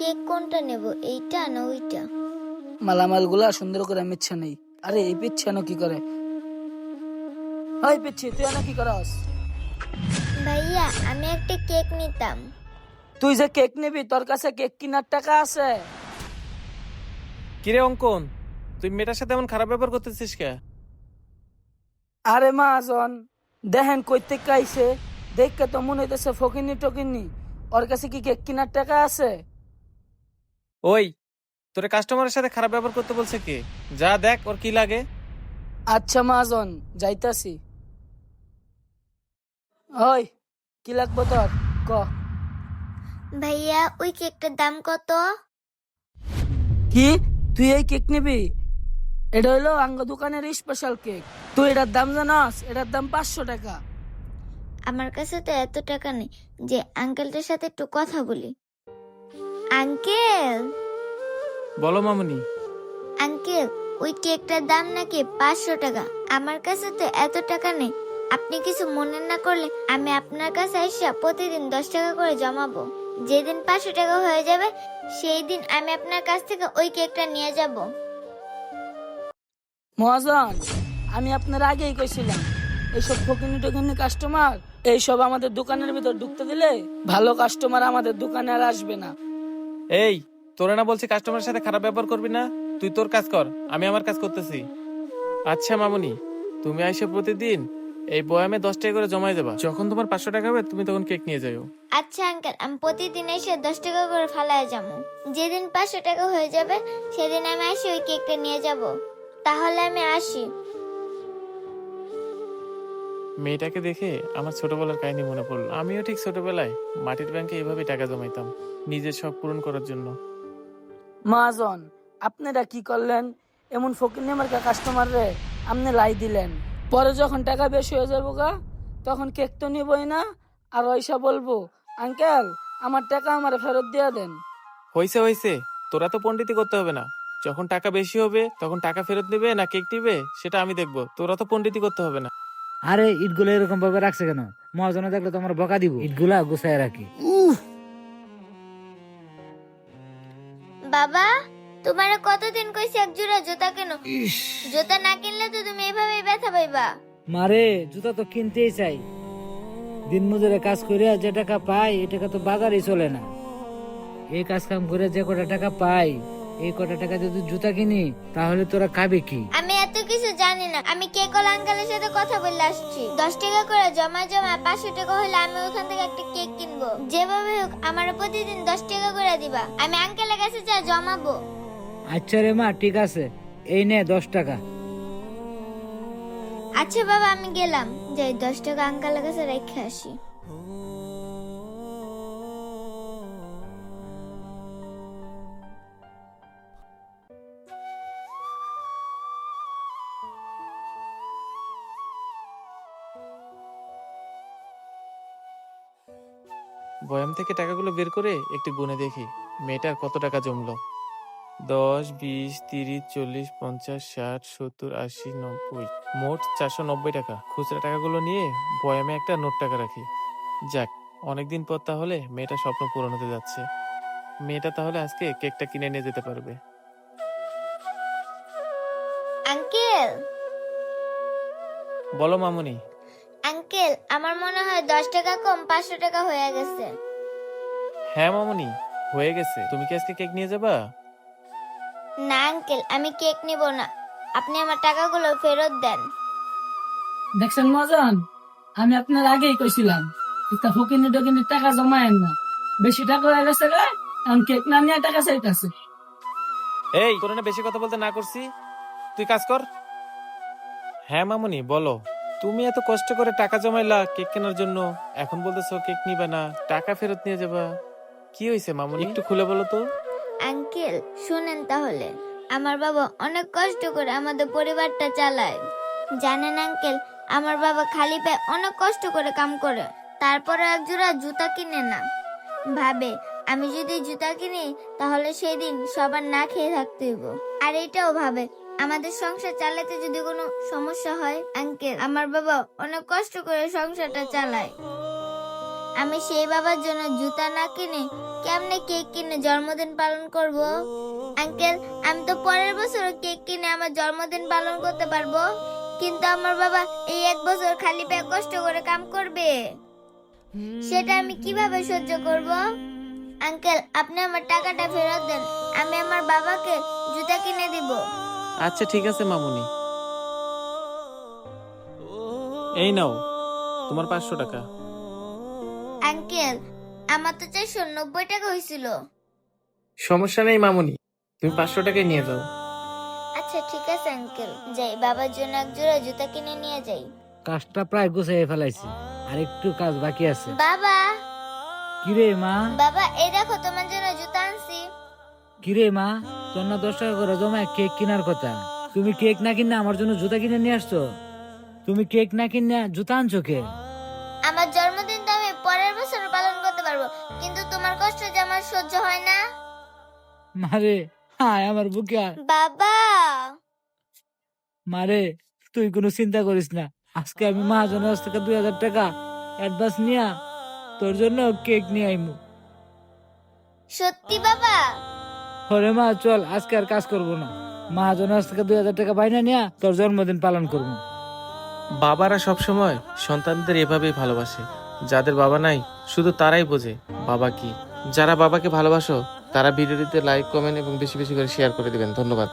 Cake কোনটা নেব, এইটা না ওইটা? মালামাল গুলা সুন্দর করে মিচ্ছে নেই। আরে এই পিচ্ছে না কি করে? হাই পিচ্ছে, তুই না কি করস? ভাইয়া আমি একটা কেক নিতাম। তুই যে কেক নিবি, তোর কাছে কেক কেনার টাকা আছে? কিরে অঙ্কন, তুই মেয়েটার সাথে এমন খারাপ ব্যবহার করতেছিস কে? আরে মহাজন, দেখেন কইতে কাইছে, দেখে তো মনে হইতেছে ফকিনি টকিনি। ওর কাছে কি কেক কেনার টাকা আছে? ওই, তোরে কাস্টমারের সাথে খারাপ ব্যবহার করতে বলছে কে? যা দেখ ওর কি লাগে। আচ্ছা মহাজন, যাইতাছি। ওই, কি লাগবো তোর? ক। ভাইয়া ওই কেকটার দাম কত? কি, তুই এই কেক নিবি? এটা হইলো আঙ্গ দোকানের স্পেশাল কেক। তুই এটার দাম জানাস? এটার দাম 500 টাকা। আমার কাছে তো এত টাকা নেই যে আঙ্কেলটার সাথে একটু কথা বলি। আঙ্কেল, বলো মামুনি। আঙ্কেল ওই কেকটার দাম নাকি 500 টাকা। আমার কাছে তো এত টাকা নেই। আপনি কিছু মনে না করলে আমি আপনার কাছে এসে প্রতিদিন 10 টাকা করে জমাবো। যেদিন 500 টাকা হয়ে যাবে সেই দিন আমি আপনার কাছ থেকে ওই কেকটা নিয়ে যাব। মহাজন, আমি আপনার আগেই কইছিলাম, এইসব ফকিনি টকিনি কাস্টমার এইসব আমাদের দোকানের ভিতর ঢুকতে দিলে ভালো কাস্টমার আমাদের দোকানে আর আসবে না। এই, তোরে না বলছি কাস্টমারের সাথে খারাপ ব্যবহার করবি না? তুই তোর কাজ কর, আমি আমার কাজ করতেছি। আচ্ছা মামুনি, তুমি আইসে প্রতিদিন এই বয়ামে 10 টাকা করে জমাই দেবা। যখন তোমার 500 টাকা হবে তুমি তখন কেক নিয়ে যাও। আচ্ছা আঙ্কেল, আমি প্রতিদিন এসে 10 টাকা করে ফালায় যাবো। যেদিন 500 টাকা হয়ে যাবে সেদিন আমি আসি ওই কেকটা নিয়ে যাব। তাহলে আমি আসি। মেয়েটাকে দেখে আমার ছোটবেলার কাহিনী মনে পড়লো। আমিও ঠিক ছোটবেলায় মাটির ব্যাংকে এভাবে টাকা জমাইতাম নিজের শখ পূরণ করার জন্য। মহাজন, আপনারা কি করলেন? এমন ফকিনি মার্কা কাস্টমার রে আপনি লাই দিলেন। পরে যখন টাকা বেশি হয়ে যাবো গা, তখন কেক তো নিবই না, আর ওইসা বলবো আঙ্কেল আমার টাকা আমার ফেরত দিয়ে দেন। হইছে হইছে, তোরা তো পণ্ডিতি করতে হবে না। যখন টাকা বেশি হবে তখন টাকা ফেরত নেবে না কেক নিবে সেটা আমি দেখবো। তোরা তো পণ্ডিতি করতে হবে না। আরে ইটগুলো এরকম ভাবে রাখছে কেন? মহাজনে দেখলে তো আমার বকা দিব। ইটগুলা গুছায় রাখি। বাবা, তোমারে কতদিন কইছি এক জোড়া জুতা কেন? জুতা না কিনলে তো তুমি এভাবে ব্যথা পাইবা। মারে, জুতা তো কিনতেই চাই। দিন মজুরে কাজ করে যে টাকা পাই এই টাকা তো বাজারে চলে না। এই কাজ কাম করে যে কটা টাকা পাই এই কটা টাকা যদি জুতা কিনি তাহলে তোরা খাবে কি? আমি এত কিছু জানি না। আমি কেকল আঙ্কেলের সাথে কথা বলে আসছি। 10 টাকা করে জমা জমা 500 টাকা হলে আমি ওখান থেকে একটা কেক কিনবো। যেভাবে হোক আমার প্রতিদিন 10 টাকা করে দিবা। আমি আঙ্কেলের কাছে যা জমাবো। আচ্ছা রে মা, ঠিক আছে, এই নে 10 টাকা। আচ্ছা বাবা, আমি গেলাম, যাই 10 টাকা আঙ্কেলের কাছে রেখে আসি। বয়াম থেকে টাকাগুলো বের করে একটু গুনে দেখি মেয়েটার কত টাকা জমলো। 10, 20, 30, 40, 50, 60, 70, 80, 90, মোট 490 টাকা। খুচরা টাকাগুলো নিয়ে বয়ামে একটা নোট টাকা রাখি। যাক, অনেকদিন পর তাহলে মেয়েটা স্বপ্ন পূরণ হতে যাচ্ছে। মেয়েটা তাহলে আজকে কেকটা কিনে নিয়ে যেতে পারবে। আঙ্কেল, বলো মামুনি। আঙ্কেল আমার মনে হয় 10 টাকা কম 500 টাকা হয়ে গেছে। হ্যাঁ মামুনি, হয়ে গেছে। তুমি কি আজকে কেক নিয়ে যাবা? না আঙ্কেল, আমি কেক নিব না। আপনি আমার টাকাগুলো ফেরত দেন। দেখছেন মহাজন, আমি আপনার আগেই কইছিলাম ফকিনি টকিনি টাকা জমায়েন না। বেশি টাকা হয়ে গেছে রে, এখন কেক না নিয়ে টাকা চাইতেছে। এই, তোর না বেশি কথা বলতে না করছি, তুই কাজ কর। হ্যাঁ মামুনি বলো। তুমি এত কষ্ট করে টাকা জমাইলা কেক কেনার জন্য, এখন বলতেছো কেক নিবে না, টাকা ফেরত নিয়ে যাবা। কি হয়েছে মামুনি, একটু খুলে বলো তো। আঙ্কেল শুনেন তাহলে, আমার বাবা অনেক কষ্ট করে আমাদের পরিবারটা চালায়। জানেন আঙ্কেল, আমার বাবা খালি পায়ে অনেক কষ্ট করে কাম করে, তারপরে এক জোড়া জুতা কিনে না। ভাবে আমি যদি জুতা কিনি তাহলে সেই দিন সবার না খেয়ে থাকতে হইব। আর এটাও ভাবে আমাদের সংসার চালাতে যদি কোনো সমস্যা হয়। আঙ্কেল আমার বাবা অনেক কষ্ট করে সংসারটা চালায়। আমি সেই বাবার জন্য জুতা না কিনে কেমনে কেক কিনে জন্মদিন পালন করব? আঙ্কেল, আমি তো পরের বছর কেক কিনে আমার জন্মদিন পালন করতে পারবো, কিন্তু আমার বাবা এই 1 বছর খালি পেয়ে কষ্ট করে কাম করবে, সেটা আমি কিভাবে সহ্য করব? আঙ্কেল, আপনি আমার টাকাটা ফেরত দেন, আমি আমার বাবাকে জুতা কিনে দিব। আচ্ছা ঠিক আছে মামুনি, এই নাও তোমার 500 টাকা। আঙ্কেল, আমার তো 490 টাকা হয়েছিল। সমস্যা নেই মামুনি, তুমি 500 টাকায় নিয়ে যাও। আচ্ছা ঠিক আছে আঙ্কেল, যাই বাবার জন্য এক জোড়া জুতা কিনে নিয়ে যাই। কাজটা প্রায় গুছিয়ে ফেলাইছি, আর একটু কাজ বাকি আছে। বাবা, কিরে মা? বাবা এই দেখো তোমার জন্য জুতা আনছি। কিরে মা, তোর না 10 টাকা করে জমা কেক কেনার কথা, তুমি কেক না কিনে আমার জন্য জুতা কিনে নিয়ে আসছো? তুমি কেক না কিনে জুতা আনছো কে? আমার জন্মদিন তো আমি পরের বছর পালন করতে পারবো, কিন্তু তোমার কষ্ট যে আমার সহ্য হয় না। মারে, হায় আমার বুকে আয়। বাবা, মারে, তুই কোনো চিন্তা করিস না, আজকে আমি মহাজনের কাছ থেকে 2000 টাকা অ্যাডভান্স নিয়া তোর জন্য কেক নিয়ে আইমু। সত্যি বাবা? হরে মা, চল আজকে আর কাজ করবো না, মহাজনের কাছ থেকে 2000 টাকা বাইনা নিয়া তোর জন্মদিন পালন করবো। বাবারা সবসময় সন্তানদের এভাবেই ভালোবাসে। যাদের বাবা নাই শুধু তারাই বোঝে বাবা কি। যারা বাবাকে ভালোবাসো তারা ভিডিওটিতে লাইক, কমেন্ট এবং বেশি বেশি করে শেয়ার করে দিবেন। ধন্যবাদ।